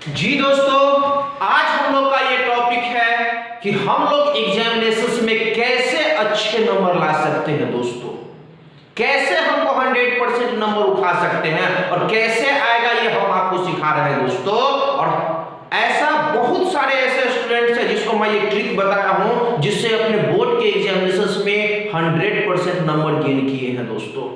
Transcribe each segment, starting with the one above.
जी दोस्तों, आज हम लोग का ये टॉपिक है कि हम लोग एग्जामिनेशंस में कैसे अच्छे नंबर ला सकते हैं। दोस्तों, कैसे हमको 100% नंबर उठा सकते हैं और कैसे आएगा ये हम आपको सिखा रहे हैं दोस्तों। और ऐसा बहुत सारे ऐसे स्टूडेंट्स हैं जिसको मैं ये ट्रिक बता रहा हूं जिससे अपने बोर्ड के एग्जामिनेशंस में 100% नंबर गेन किए हैं दोस्तों।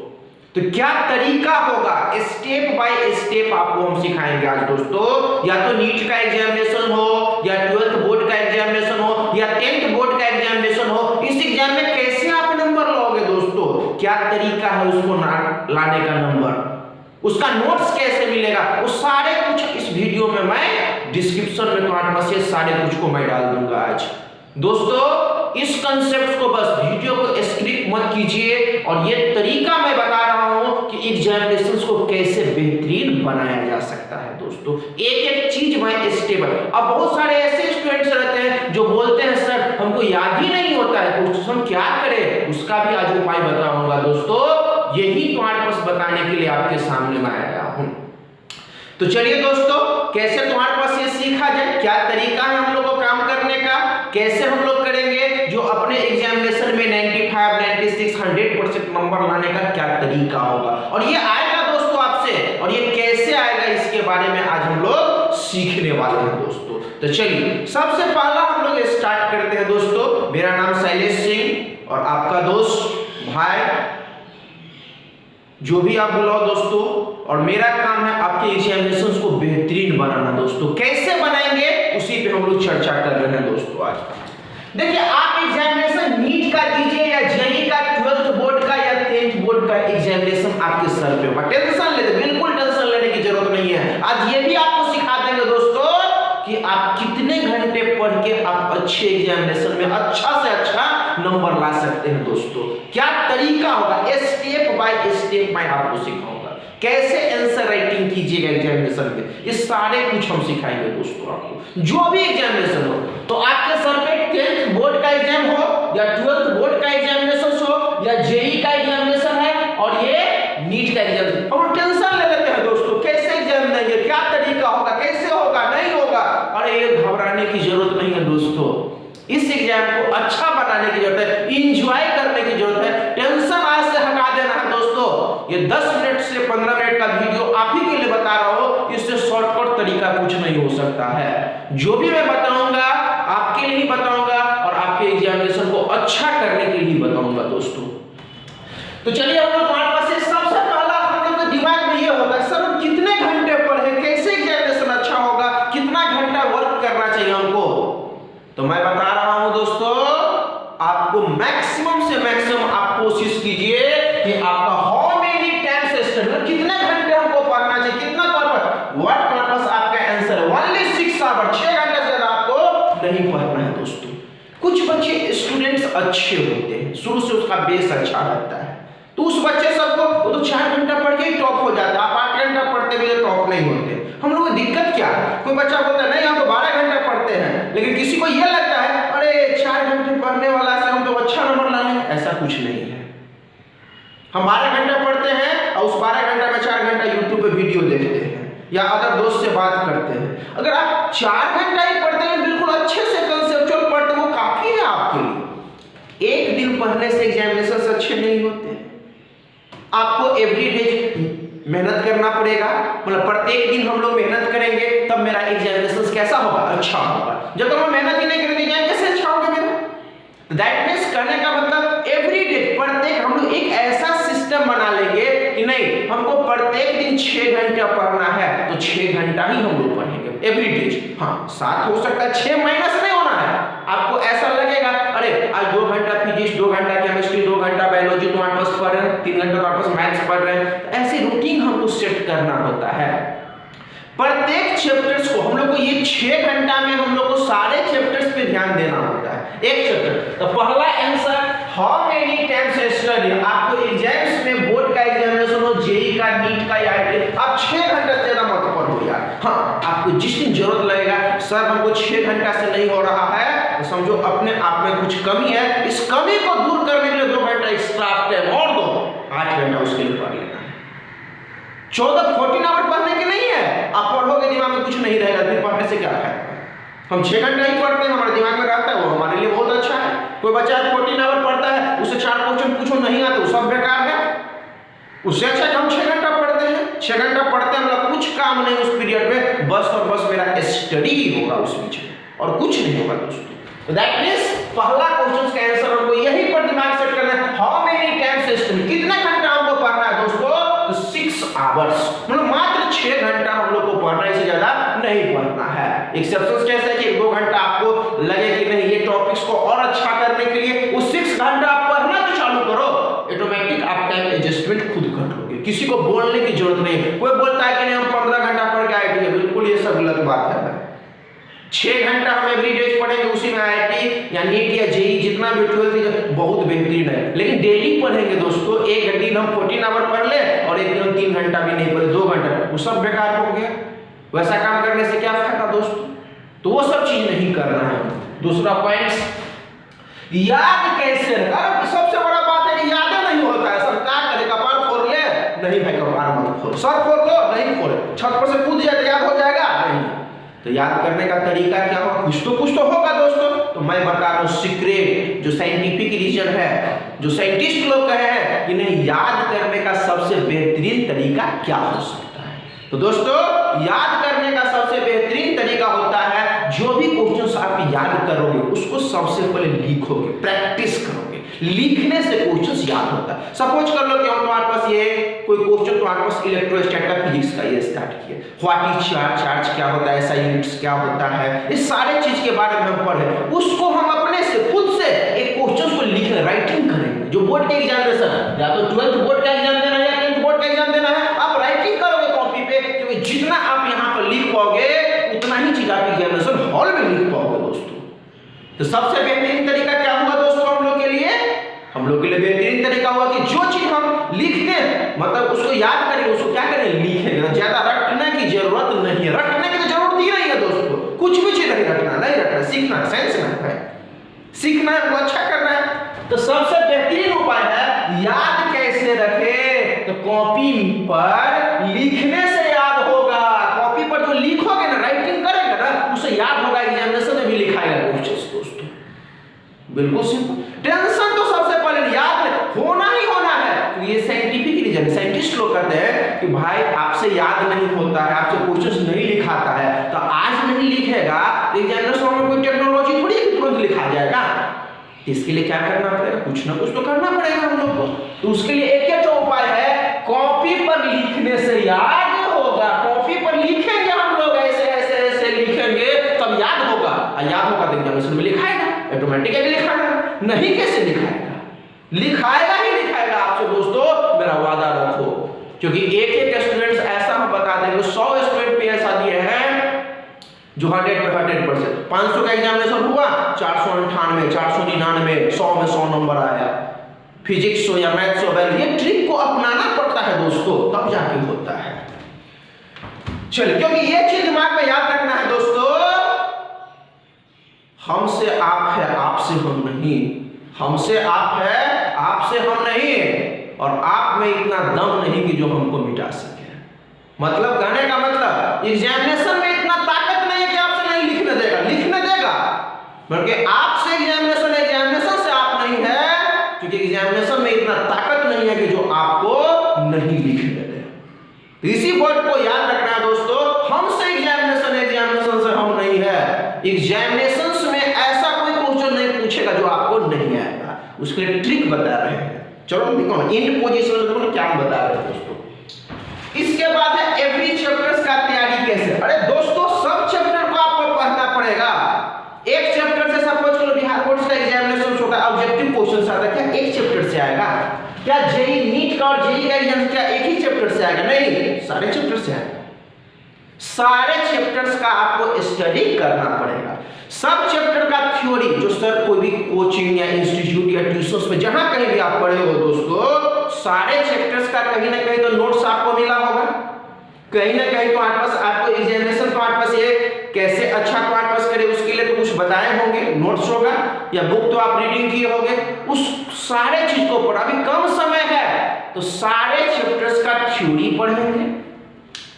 तो क्या तरीका होगा, स्टेप बाय स्टेप आपको हम सिखाएंगे आज दोस्तों। या तो नीट का एग्जामिनेशन हो, या 12th बोर्ड का एग्जामिनेशन हो, या 10th बोर्ड का एग्जामिनेशन हो, इस एग्जाम में कैसे आप नंबर लोगे दोस्तों, क्या तरीका है उसको लाने का नंबर, उसका नोट्स कैसे मिलेगा, वो सारे कुछ इस वीडियो में मैं डिस्क्रिप्शन में तुम्हारे पास ये सारे कुछ को मैं डाल दूंगा आज दोस्तों। इस कंसेप्ट को बस वीडियो को स्क्रिप्ट मत कीजिए और ये तरीका मैं बता रहा हूं कि एग्जामिनेशंस को कैसे बेहतरीन बनाया जा सकता है दोस्तों। एक एक चीज मैं स्टेप। अब बहुत सारे ऐसे स्टूडेंट्स रहते हैं जो बोलते हैं सर हमको याद ही नहीं होता है कुछ, हम क्या करें, उसका भी आज उपाय बताऊंगा दोस्तों। यही तुम्हारे पास बताने के लिए आपके सामने मैं आया हूं। तो चलिए दोस्तों, कैसे तुम्हारे पास ये सीखा जाए, क्या तरीका है हम लोग को काम करने का, कैसे हम लोग करेंगे जो अपने एग्जामिनेशन में 95, 96, 100% नंबर लाने का क्या तरीका होगा और ये आएगा दोस्तों आपसे, और ये कैसे आएगा इसके बारे में आज हम लोग सीखने वाले हैं दोस्तों। तो चलिए सबसे पहला हम लोग स्टार्ट करते हैं दोस्तों। मेरा नाम शैलेश सिंह और आपका दोस्त भाई जो भी आप बुलाओ दोस्तों, और मेरा काम है आपके एग्जामिनेशंस को बेहतरीन बनाना दोस्तों। कैसे बनाएंगे उसी पे हम लोग चर्चा कर रहे हैं दोस्तों आज। देखिए, आप एग्जामिनेशन नीट का दीजिए या जेईई का, 12th बोर्ड का या 10th बोर्ड का एग्जामिनेशन आपके सर पे होगा। टेंशन लेते बिल्कुल टेंशन लेने की जरूरत नहीं है। आज ये भी आपको सिखा देंगे दोस्तों कि आप कितने घंटे पढ़ के आप अच्छे एग्जामिनेशन में अच्छा से अच्छा नंबर ला सकते हैं दोस्तों। क्या तरीका होगा, स्टेप बाय स्टेप मैं आपको सिखाऊंगा। कैसे आंसर राइटिंग कीजिएगा एग्जामिनेशन में, ये सारे कुछ हम सिखाएंगे दोस्तों आपको। जो भी एग्जामिनेशन हो, तो आपके सर पे 10th बोर्ड का एग्जाम हो या 12th बोर्ड का एग्जामिनेशन हो या जेईई का एग्जामिनेशन है और ये नीट का एग्जाम, हम टेंशन ले लेते हैं दोस्तों कैसे एग्जाम देंगे, क्या तरीका होगा, कैसे होगा, नहीं होगा। अरे ये घबराने की जरूरत नहीं है दोस्तों। इस एग्जाम को अच्छा बनाने की जरूरत है, इंजॉय करने की जरूरत है, टेंशन आज से हटा देना है दोस्तों। ये 10 मिनट से 15 मिनट का वीडियो आप ही के लिए बता रहा हूं, इससे शॉर्टकट तरीका कुछ नहीं हो सकता है। जो भी मैं बताऊंगा आपके लिए ही बताऊंगा और आपके एग्जामिनेशन को अच्छा करने के लिए बताऊंगा दोस्तों। तो चलिए हम लोग हमारे पास सबसे पहला हम लोग के दिमाग में ये होता है सर हम कितने घंटे पढ़े, कैसे एग्जामिनेशन अच्छा होगा, कितना घंटा वर्क करना चाहिए हमको। तो मैं बता रहा हूं दोस्तों, आपको मैक्सिमम से मैक्सिमम आप कोशिश कीजिए कि आपका हाउ मेनी टाइम्स स्टडी, कितने घंटे हमको पढ़ना चाहिए, कितना पर्पस, व्हाट पर्पस आपका आंसर है ओनली 6 आवर, 6 घंटे से ज्यादा आपको नहीं पढ़ना है दोस्तों। कुछ बच्चे स्टूडेंट्स अच्छे होते हैं, शुरू से उसका बेस अच्छा रहता है, तो उस बच्चे सबको वो तो 4 घंटा पढ़ के ही टॉप हो जाता है। आप 8 घंटा पढ़ते हुए टॉप नहीं होते। हम लोगों को दिक्कत क्या है, कोई बच्चा बोलता है नहीं हम तो 12 घंटा पढ़ते हैं, लेकिन किसी को ये लगता है अरे 4 घंटे पढ़ने वाला से हम तो अच्छा नंबर लाएंगे। ऐसा कुछ नहीं है। हम 12 घंटा पढ़ते हैं और उस 12 घंटा में 4 घंटा यूट्यूब पे वीडियो देखते हैं या अदर दोस्त से बात करते हैं। अगर आप 4 घंटा ही पढ़ते हैं बिल्कुल अच्छे से कंसेप्चुअल पढ़ते हैं, वो काफी है आपके लिए। एक दिन पढ़ने से एग्जामिनेशन अच्छे नहीं होते। आपको एवरीडे मेहनत करना पड़ेगा, मतलब प्रत्येक दिन हम लोग मेहनत करेंगे तब मेरा एग्जामिनेशन कैसा होगा, अच्छा होगा। जब तक हम मेहनत ही नहीं करेंगे एग्जाम कैसे अच्छा होगा मेरा। दैट मींस करने का मतलब एवरीडे, प्रत्येक हम लोग एक ऐसा सिस्टम बना लेंगे कि नहीं हमको प्रत्येक दिन 6 घंटा पढ़ना है तो 6 घंटा ही हम लोग पढ़ेंगे एवरीडे। हाँ 7 हो सकता है, 6 माइनस नहीं होना है। आपको ऐसा लगेगा अरे आज 2 घंटा फिजिक्स, 2 घंटा केमिस्ट्री, 2 घंटा बायोलॉजी तुम्हारे पास पढ़ रहे हैं, 3 घंटा तुम्हारे पास मैथ्स पढ़ रहे हैं। ऐसे रूटीन हमको सेट करना होता है। प्रत्येक चैप्टर्स को हम लोग को ये 6 घंटा में हम लोग को सारे चैप्टर्स पे ध्यान देना होता है। एक चैप्टर, तो पहला answer how many times study. आपको एग्जाम्स में बोर्ड का एग्जामिनेशन हो, जेईई का, नीट का या आईआईटी, आप 6 घंटा से ज्यादा मत पढ़ो यार। हाँ आपको जिस दिन जरूरत लगेगा सर हमको 6 घंटा से नहीं हो रहा है, तो समझो अपने आप में कुछ कमी है, इस कमी को दूर करने के लिए 2 घंटा एक्स्ट्रा टाइम और दो, 8 घंटा उसके लिए पढ़ लेना है। 14 आवर पढ़ने के नहीं है। आप पढ़ोगे दिमाग में कुछ नहीं रहेगा, फिर पढ़ने से क्या फायदा। हम 6 घंटा ही पढ़ते हैं, हमारे दिमाग में रहता है, वो हमारे लिए बहुत अच्छा है। कोई बच्चा 14 आवर पढ़ता है, उसे 4 क्वेश्चन पूछो नहीं आते, वो सब बेकार है। उससे अच्छा कि हम 6 घंटा पढ़ते हैं। 6 घंटा पढ़ते हैं, मतलब कुछ काम नहीं उस पीरियड में, बस और बस मेरा स्टडी ही होगा उस बीच में, और कुछ नहीं होगा दोस्तों। तो दैट मींस पहला क्वेश्चन का आंसर हमको यही पर दिमाग सेट करना है, हाउ मेनी टाइम्स स्टडी, कितना घंटा हमको पढ़ना है दोस्तों, तो 6 आवर्स, मतलब मात्र 6 घंटा हम लोग को पढ़ना है, इससे ज्यादा नहीं पढ़ना है। एक्सेप्शन कैसे है कि 1-2 घंटा आपको लगे कि नहीं ये टॉपिक्स को और अच्छा करने के लिए, वो 6 घंटा आप पढ़ना तो चालू करो, ऑटोमेटिक आप टाइम एडजस्टमेंट खुद कर लोगे, किसी को बोलने की जरूरत नहीं। कोई बोलता है कि नहीं हम 15 घंटा पढ़ के आईआईटी है, बिल्कुल ये सब गलत बात है। 6 घंटा हम एवरीडे पढ़ेंगे, उसी में आईआईटी या नीट या जेईई जितना भी 12th बहुत बेहतरीन है, लेकिन डेली पढ़ेंगे दोस्तों। एक दिन हम 14 आवर पढ़ ले और एक दिन हम 3 घंटा भी नहीं पढ़े, 2 घंटा, वो सब बेकार हो गया। वैसा काम करने से क्या फायदा दोस्तों, तो वो सब चीज नहीं करना है। दूसरा पॉइंट, याद कैसे रखा। सबसे बड़ा बात है कि याद नहीं होता है, सब क्या करे, कपार फोड़ ले, नहीं भाई कपार मत फोड़, सर फोड़ लो, नहीं फोड़े, छत पर से कूद जाए तो याद हो जाएगा नहीं। तो याद करने का तरीका क्या होगा, कुछ तो होगा दोस्तों। तो मैं बता रहा हूँ सीक्रेट, जो साइंटिफिक रीजन है, जो साइंटिस्ट लोग कहे हैं कि नहीं याद करने का सबसे बेहतरीन तरीका क्या हो सकता है। तो दोस्तों याद करने का सबसे बेहतरीन तरीका होता है, जो भी क्वेश्चंस आप याद करोगे उसको सबसे पहले लिखोगे, प्रैक्टिस करोगे। लिखने से क्वेश्चंस याद होता है। सपोज कर लो कि हम तुम्हारे पास ये कोई क्वेश्चन तुम्हारे पास इलेक्ट्रोस्टैटिक का फिजिक्स का ये स्टार्ट किए, व्हाट इज चार्ज, चार्ज क्या होता है, SI यूनिट्स क्या होता है, इस सारे चीज के बारे में हम पढ़े, उसको हम अपने से खुद से एक क्वेश्चन को लिखने राइटिंग करेंगे। जो बोर्ड के एग्जामिनेशन है, या तो 12th बोर्ड का एग्जाम देना है या 10th बोर्ड का एग्जाम देना है, आप राइटिंग करोगे कॉपी पे, क्योंकि जितना आप यहाँ पर लिख पाओगे उतना ही चीज आप एग्जामिनेशन हॉल में लिख पाओगे दोस्तों। तो सबसे बेहतरीन तरीका क्या हुआ दोस्तों हम लोग के लिए, हम लोग के लिए बेहतरीन तरीका हुआ कि जो चीज हम लिखने मतलब उसको याद करेंगे, उसको क्या करें, लिखेंगे। ज्यादा रटने की जरूरत नहीं है, रटने की तो जरूरत ही नहीं है दोस्तों, कुछ भी चीज नहीं रटना, सीखना है, साइंस में है, सीखना है, वो अच्छा करना है। तो सबसे बेहतरीन उपाय है याद कैसे रखें, तो कॉपी पर लिखने से याद होगा। कॉपी पर जो लिखोगे ना, राइटिंग करेंगे ना, उसे याद होगा, एग्जामिनेशन में भी लिखाएगा क्वेश्चंस दोस्तों। बिल्कुल सिंपल। टेंशन तो सबसे पहले याद होना ही होना है, तो ये साइंटिफिक रीजन, साइंटिस्ट लोग कहते हैं कि भाई आपसे याद नहीं होता है, आपसे क्वेश्चंस नहीं लिखाता है, तो आज नहीं लिखेगा तो एग्जामिनेशन में कोई टेक्नोलॉजी थोड़ी तुरंत लिखा जाएगा। इसके लिए क्या करना पड़ेगा, कुछ ना कुछ तो करना पड़ेगा हम लोग को। तो उसके लिए एक ही उपाय है, कॉपी पर लिखने से याद होगा। कॉपी पर लिखेंगे हम लोग, ऐसे ऐसे ऐसे लिखेंगे तब याद होगा, और याद होगा तो एग्जामिनेशन में लिखाएगा, ऑटोमेटिकली लिखाएगा। नहीं कैसे लिखाएगा, लिखाएगा ही लिखाएगा आपसे दोस्तों, मेरा वादा रखो। क्योंकि एक स्टूडेंट्स ऐसा हम बता देंगे, 100 स्टूडेंट पे ऐसा दिए हैं जो 100% 500 का एग्जामिनेशन हुआ, 498, 499, 100 में 100 नंबर आया। फिजिक्स हो या मैथ्स हो, ये ट्रिक को अपनाना पड़ता है दोस्तों, तब जाके होता है। चलिए, क्योंकि ये चीज दिमाग में याद रखना है दोस्तों, हमसे आप है, आपसे हम नहीं। हमसे आप है, आपसे हम नहीं, और आप में इतना दम नहीं कि जो हमको मिटा सके। मतलब कहने का मतलब एग्जामिनेशन में इतना ताकत नहीं है कि आपसे नहीं लिखने देगा, लिखने देगा, बल्कि आपसे एग्जामिनेशन से आप नहीं है, क्योंकि एग्जामिनेशन में इतना ताकत नहीं है कि जो आपको नहीं लिखने दे। तो इसी वर्ड को याद रखना है दोस्तों, हमसे एग्जामिनेशन से हम नहीं है। एग्जामिनेशन में ऐसा कोई क्वेश्चन नहीं पूछेगा जो आपको नहीं आएगा, उसके लिए ट्रिक बता रहे हैं। चलो देखो इन पोजीशन में क्या बता रहे हैं दोस्तों। इसके बाद है एवरी चैप्टर्स का तैयारी कैसे। अरे दोस्तों सब चैप्टर को आपको पढ़ना पड़ेगा। एक चैप्टर से सपोज करो बिहार बोर्ड का एग्जामिनेशन होता है, ऑब्जेक्टिव क्वेश्चन आता है, क्या एक चैप्टर से आएगा? क्या जेईई नीट का और जेईई का एग्जाम क्या एक ही चैप्टर से आएगा? नहीं, सारे चैप्टर से आएगा। सारे चैप्टर्स का आपको स्टडी करना पड़ेगा। सब चैप्टर का थ्योरी जो सर कोई भी कोचिंग या इंस्टीट्यूट या ट्यूशंस में जहां कहीं भी आप पढ़े हो दोस्तों, सारे चैप्टर्स का कहीं ना कहीं तो नोट्स आपको मिला होगा, कहीं ना कहीं तो आपके पास आपको एग्जामिनेशन तो आपके पास ये कैसे अच्छा तो आपके पास करे उसके लिए तो कुछ बताए होंगे, नोट्स होगा या बुक तो आप रीडिंग किए होंगे। उस सारे चीज को पढ़ा, अभी कम समय है तो सारे चैप्टर्स का थ्योरी पढ़ेंगे।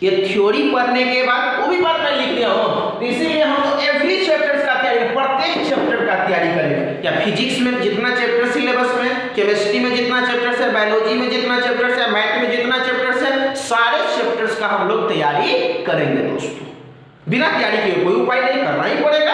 ये थ्योरी पढ़ने के बाद वो भी बात मैं लिख लिया हूँ, तो इसीलिए हम लोग एवरी चैप्टर्स का तैयारी, प्रत्येक चैप्टर का तैयारी करेंगे। या फिजिक्स में जितना चैप्टर सिलेबस में, केमिस्ट्री में जितना चैप्टर्स है, बायोलॉजी में जितना चैप्टर्स है, मैथ में जितना चैप्टर्स है, सारे चैप्टर्स का हम लोग तैयारी करेंगे दोस्तों। बिना तैयारी के कोई उपाय नहीं, करना ही पड़ेगा।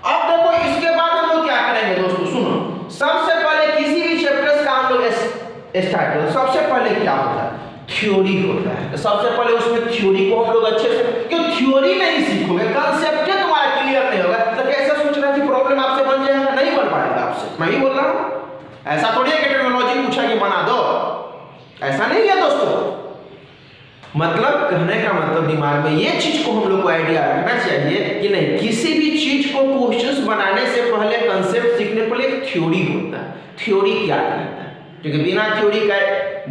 अब देखो इसके बाद हम लोग क्या करेंगे दोस्तों, सुनो। सबसे पहले किसी भी चैप्टर्स का हम लोग स्टार्ट करें, सबसे पहले क्या होता है, थ्योरी होता है। तो सबसे पहले उसमें थ्योरी को हम लोग अच्छे से, क्यों थ्योरी नहीं सीखोगे, कंसेप्ट तुम्हारा क्लियर नहीं होगा, तो कैसे सोच रहा है कि प्रॉब्लम आपसे बन जाएगा, नहीं बन पाएगा आपसे। मैं ही बोल रहा हूँ, ऐसा थोड़ी है कि टेक्नोलॉजी पूछा कि बना दो, ऐसा नहीं है दोस्तों। मतलब कहने का मतलब दिमाग में ये चीज को हम लोग को आइडिया रखना चाहिए कि नहीं, किसी भी चीज को क्वेश्चंस बनाने से पहले, कंसेप्ट सीखने पहले एक थ्योरी होता है। थ्योरी क्या कहता है, क्योंकि बिना थ्योरी का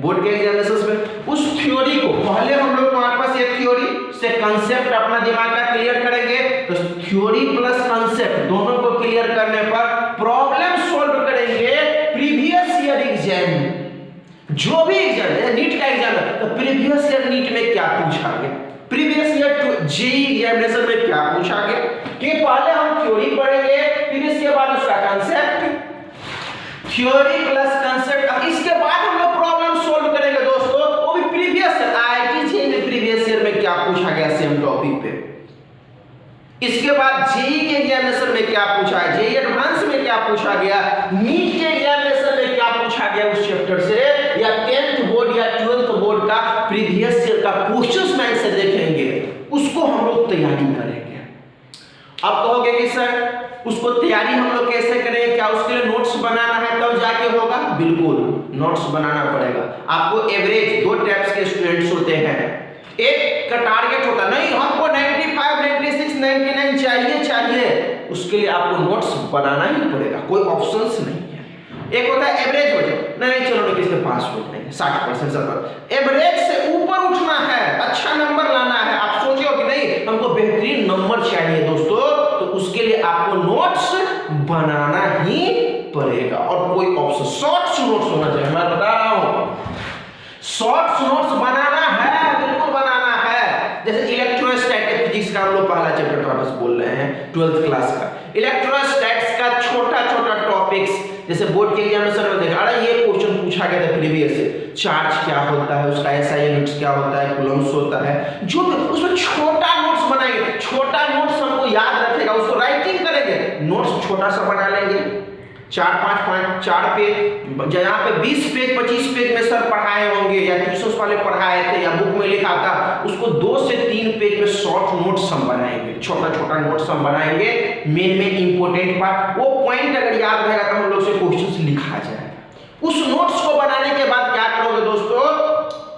बोर्ड के एग्जामिनेशंस में उस थ्योरी को पहले हम लोग तुम्हारे पास एक थ्योरी से कंसेप्ट अपना दिमाग का क्लियर करेंगे। तो थ्योरी प्लस कंसेप्ट दोनों को क्लियर करने पर प्रॉब्लम सॉल्व करेंगे। प्रीवियस ईयर एग्जाम में जो भी एग्जाम है, नीट का एग्जाम है, तो प्रीवियस ईयर नीट में क्या पूछा गया, प्रीवियस ईयर जेईई एग्जामिनेशन में क्या पूछा गया, कि पहले हम थ्योरी पढ़ेंगे, फिर इसके बाद उसका कंसेप्ट, थ्योरी प्लस कंसेप्ट, इसके बाद हम लोग प्रॉब्लम सॉल्व करेंगे दोस्तों। वो भी प्रीवियस आईआईटी जेईई में प्रीवियस ईयर में क्या पूछा गया सेम टॉपिक पे। इसके बाद जेईई के एग्जामिनेशन में क्या पूछा है, जेईई एडवांस में क्या पूछा गया, नीट के एग्जामिनेशन में क्या पूछा गया उस चैप्टर से, या 10th बोर्ड या 12th बोर्ड का प्रीवियस ईयर का क्वेश्चंस में आंसर देखेंगे, उसको हम लोग तैयारी करेंगे। अब कहोगे कि सर उसको तैयारी हम लोग कैसे करेंगे, क्या उसके लिए नोट्स बनाना है तब जाके होगा? बिल्कुल नोट्स बनाना पड़ेगा आपको। एवरेज दो टाइप्स के स्टूडेंट्स होते हैं, एक का टारगेट होता नहीं हमको 95, 96, 99 चाहिए, उसके लिए आपको नोट्स बनाना ही पड़ेगा, कोई ऑप्शंस नहीं है। एक होता है एवरेज हो जाए, नहीं चलो लोग इसमें पास हो जाएंगे 60%, 70%। एवरेज से ऊपर उठना है, अच्छा नंबर लाना है, आप सोचे हो कि नहीं हमको बेहतरीन नंबर चाहिए दोस्तों, तो उसके लिए आपको नोट्स बनाना ही पड़ेगा और कोई ऑप्शन, शॉर्ट्स नोट्स होना चाहिए। मैं बता रहा हूं शॉर्ट्स नोट्स बनाना है, बिल्कुल बनाना है। जैसे इलेक्ट्रोस्टैटिक फिजिक्स का हम लोग पहला चैप्टर वापस बोल रहे हैं 12th क्लास का, इलेक्ट्रोस्टैटिक्स का छोटा छोटा टॉपिक्स, जैसे बोर्ड के एग्जामिनेशन में देखा, अरे ये क्वेश्चन पूछा गया था प्रीवियस से, चार्ज क्या होता है, उसका एसआई यूनिट्स क्या होता है, कूलम्ब्स होता है, जो उसमें छोटा नोट्स बनाएंगे, छोटा नोट्स हमको याद रखेगा, उसको राइटिंग करेंगे, नोट्स छोटा सा बना लेंगे, 4 पेज, जहाँ पे 20 पेज 25 पेज में सर पढ़ाए होंगे या ट्यूशन वाले पढ़ाए थे या बुक में लिखा था, उसको 2 से 3 पेज में शॉर्ट नोट्स हम बनाएंगे, छोटा छोटा नोट्स हम बनाएंगे, मेन इंपोर्टेंट पार्ट, वो पॉइंट अगर याद रहेगा तो हम लोग से क्वेश्चंस लिखा जाएगा। उस नोट्स को बनाने के बाद क्या करोगे दोस्तों,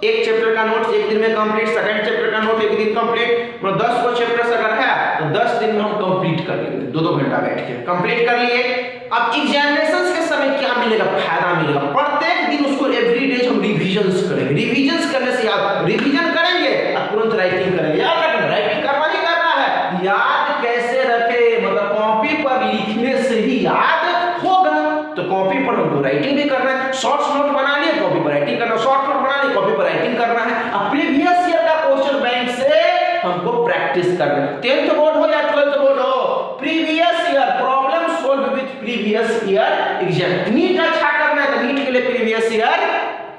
एक चैप्टर का नोट्स एक दिन में कंप्लीट, सेकंड चैप्टर का नोट एक दिन कंप्लीट, मतलब 10 को चैप्टर्स अगर है तो 10 दिन में हम कंप्लीट कर लेंगे, 2-2 घंटा बैठ के कंप्लीट कर लिए। अब एग्जामिनेशंस के समय क्या मिलेगा, फायदा मिलेगा, प्रत्येक दिन उसको एवरीडे हम रिवीजंस करेंगे, रिवीजंस करने से याद, रिवीजन करेंगे और तुरंत राइटिंग करेंगे, याद रखना राइटिंग करना ही करना है। याद कैसे रखे, मतलब कॉपी पर लिखने से ही याद होगा, तो कॉपी पर हमको राइटिंग भी करना है, शॉर्ट्स नोट बना लिए कॉपी पर राइटिंग करना, शॉर्ट नोट बना लिए कॉपी पर राइटिंग करना है। अब प्रीवियस ईयर का क्वेश्चन बैंक से हमको प्रैक्टिस करना है, 10th बोर्ड हो या 12th बोर्ड हो, previous year problem solve with previous year exam. NEET अच्छा करना है तो नीट के लिए प्रीवियस ईयर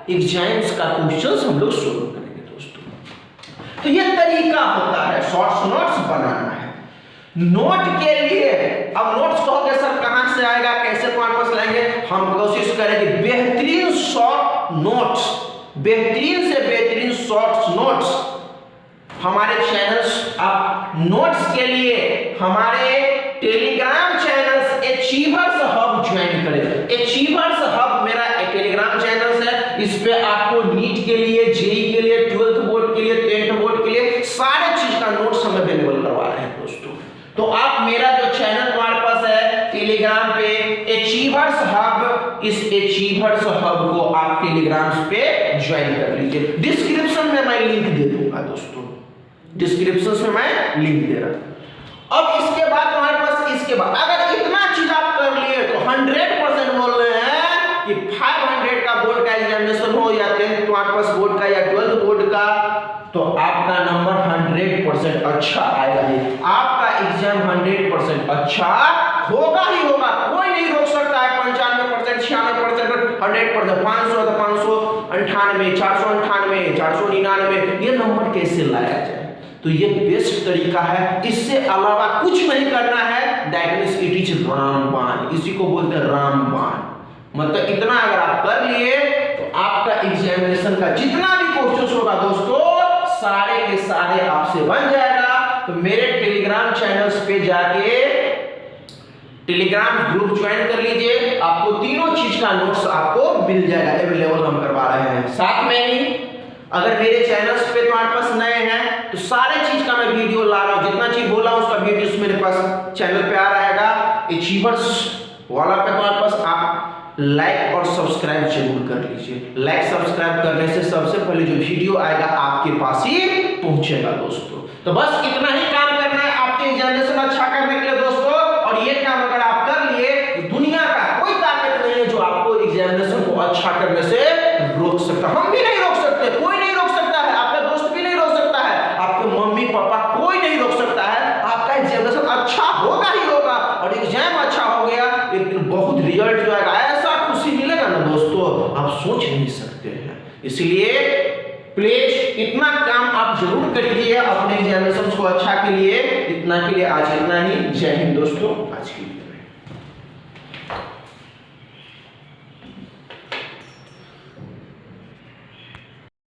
एग्जाम्स का क्वेश्चंस हम लोग सॉल्व करेंगे दोस्तों। तो ये तरीका होता है शॉर्ट्स नोट्स बनाना है। नोट के लिए अब नोट्स कहोगे सर कहां से आएगा, कैसे तुम्हारे पास लाएंगे, हम कोशिश करेंगे बेहतरीन शॉर्ट नोट्स, बेहतरीन से बेहतरीन शॉर्ट्स नोट्स हमारे चैनल्स, आप नोट्स के लिए हमारे Telegram channels achievers hub join करें। अचीवर्स हब मेरा टेलीग्राम चैनल है, इस पे आपको नीट के लिए, जेईई के लिए, 12th बोर्ड के लिए, 10th बोर्ड के लिए सारे चीज का नोट्स हम अवेलेबल करवा रहे हैं दोस्तों। तो आप मेरा जो चैनल तुम्हारे पास है टेलीग्राम पे अचीवर्स हब, इस अचीवर्स हब को आप टेलीग्राम पे ज्वाइन कर लीजिए। डिस्क्रिप्शन में मैं लिंक दे दूंगा दोस्तों, डिस्क्रिप्शन में मैं लिंक दे रहा हूं। अब इसके बाद तुम्हारे पास, इसके बाद अगर इतना चीज आप कर लिए तो 100% बोल रहे हैं कि 500 का बोर्ड का एग्जामिनेशन हो या 10th तुम्हारे पास बोर्ड का या 12th बोर्ड का, तो आपका नंबर 100% अच्छा आएगा ही। आपका एग्जाम 100% अच्छा होगा ही होगा, कोई नहीं रोक सकता है। 95%, 96%, 100%, 500 तो 598, 498, 499, ये नंबर कैसे लाया जाए? तो ये बेस्ट तरीका है, इससे अलावा कुछ नहीं करना है। दैट मींस इट इज रामबाण, इसी को बोलते हैं रामबाण। मतलब इतना अगर आप कर लिए तो आपका एग्जामिनेशन का जितना भी क्वेश्चन होगा दोस्तों, सारे के सारे आपसे बन जाएगा। तो मेरे टेलीग्राम चैनल्स पे जाके टेलीग्राम ग्रुप ज्वाइन कर लीजिए, आपको तीनों चीज का नोट्स आपको मिल जाएगा, अवेलेबल हम करवा रहे हैं। साथ में ही अगर मेरे चैनल्स पे तुम्हारे पास नए हैं तो सारे चीज का मैं वीडियो ला रहा हूं, जितना चीज बोला उसका वीडियो मेरे पास चैनल पे आ रहेगा। अचीवर्स वाला पे तुम्हारे पास आप लाइक और सब्सक्राइब जरूर कर लीजिए। लाइक सब्सक्राइब करने से सबसे पहले जो वीडियो आएगा आपके पास ही पहुंचेगा दोस्तों। तो बस इतना ही काम करना है आपके एग्जामिनेशन अच्छा करने के लिए दोस्तों। और ये काम अगर आप कर लिए तो दुनिया का कोई ताकत नहीं है जो आपको एग्जामिनेशन को अच्छा करने से रोक सकता। हम भी नहीं रोक सकते, कोई नहीं रोक सकता है, आपका दोस्त भी नहीं रोक सकता है, आपके मम्मी पापा कोई नहीं रोक सकता है। आपका एग्जामिनेशन अच्छा होगा ही होगा, और एग्जाम अच्छा हो गया एक दिन बहुत रिजल्ट जो आएगा ऐसा खुशी मिलेगा ना दोस्तों, आप सोच नहीं सकते हैं। इसलिए प्लीज इतना काम आप जरूर करिए अपने एग्जामिनेशन को अच्छा के लिए। इतना के लिए आज इतना ही। जय हिंद दोस्तों। आज की